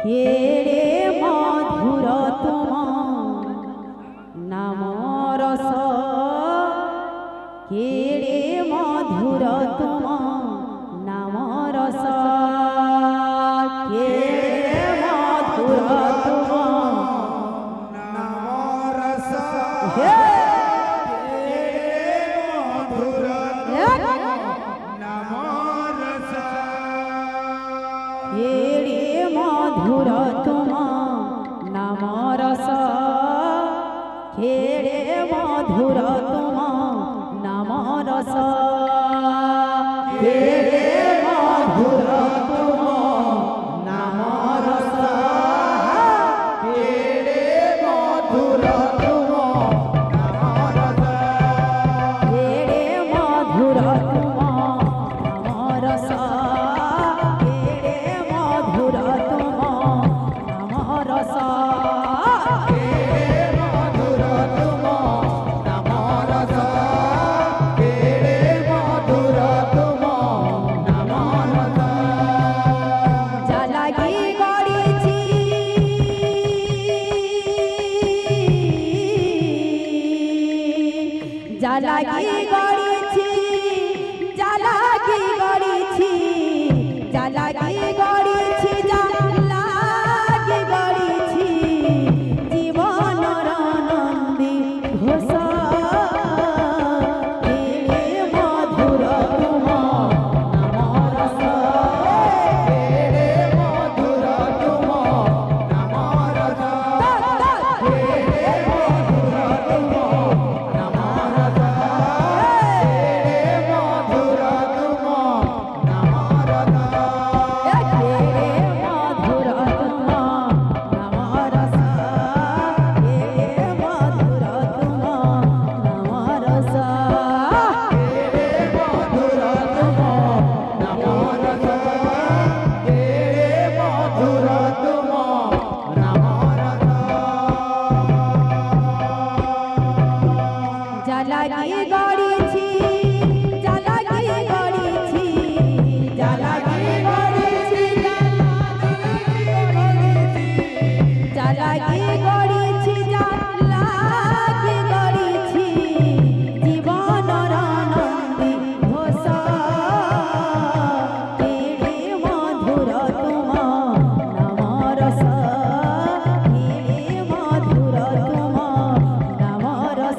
কেড়ে মধুর তুম নাম রস কেড়ে মধুর তুম নাম রস কেড়ে মধুর তুম নাম রস কেড়ে মধুর তুম নাম রস কেড়ে মধুর তুম নাম রস কেড়ে মধুর তুম নাম রস কেড়ে মধুর তুম নাম রস কেড়ে মধুর তুম নাম রস কেড়ে মধুর তুম নাম রস কেড়ে মধুর তুম নাম রস কেড়ে মধুর তুম নাম রস জালাগি গড়িছি জালাগি গড়িছি জালাগি গড়িছি জালাগি গড়িছি জালাগি গড়িছি জীবনর নন্দী ঘোষ কেড়ে মধুর তুম নাম রস কেড়ে মধুর তুম নাম রস কেড়ে মধুর তুম নাম রস কেড়ে মধুর তুম নাম রস কেড়ে মধুর তুম নাম রস কেড়ে মধুর তুম নাম রস কেড়ে মধুর তুম নাম রস কেড়ে মধুর তুম নাম রস জালাগি গড়িছি জালাগি গড়িছি জালাগি গড়িছি জালাগি গড়িছি জালাগি গড়িছি জীবনর নন্দী ঘোষ কেড়ে মধুর তুম নাম রস কেড়ে মধুর তুম নাম রস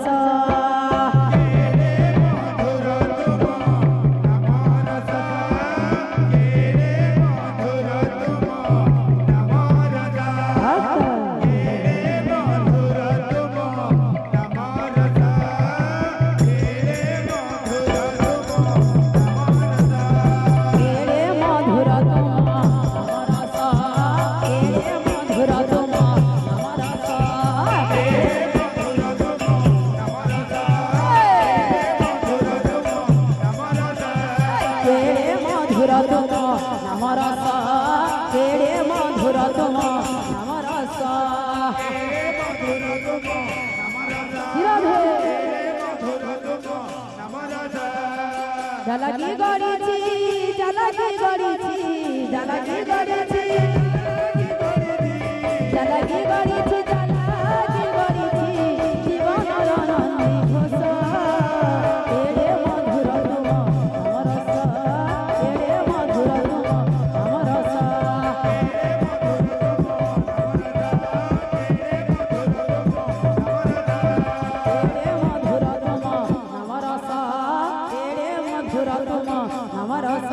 কেড়ে মধুর তুম নাম রস কেড়ে মধুর তুম নাম রস কেড়ে মধুর তুম নাম রস কেড়ে মধুর তুম নাম রস জালাগি গড়িছি জালাগি গড়িছি জালাগি গড়িছি জালাগি গড়িছি জালাগি গড়িছি জীবনর নন্দী ঘোষ কেড়ে মধুর তুম নাম রস কেড়ে মধুর তুম নাম রস কেড়ে মধুর তুম নাম রস কেড়ে মধুর তুম নাম রস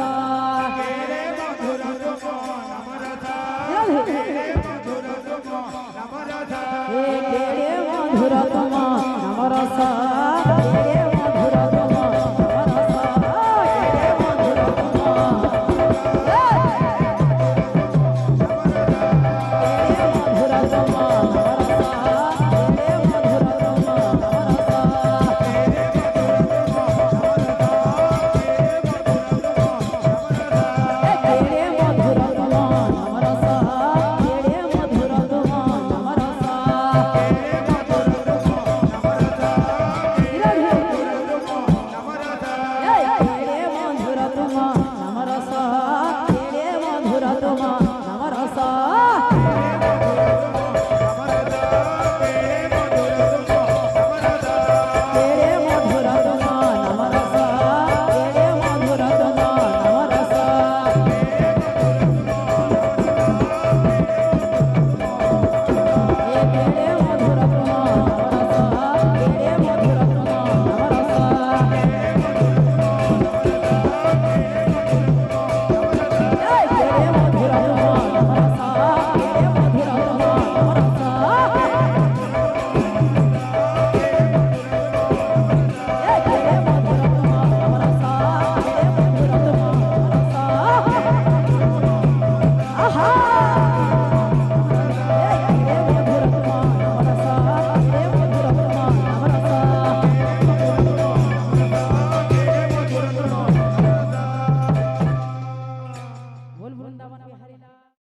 কেড়ে মধুর তুম নাম রস কেড়ে মধুর তুম নাম রস কেড়ে মধুর তুম কেড়ে মধুর তুম নাম রস কেড়ে মধুর তুম নাম রস কেড়ে মধুর তুম নাম রস কেড়ে মধুর তুম নাম রস তুম নাম রস বৃন্দাবন বিহারী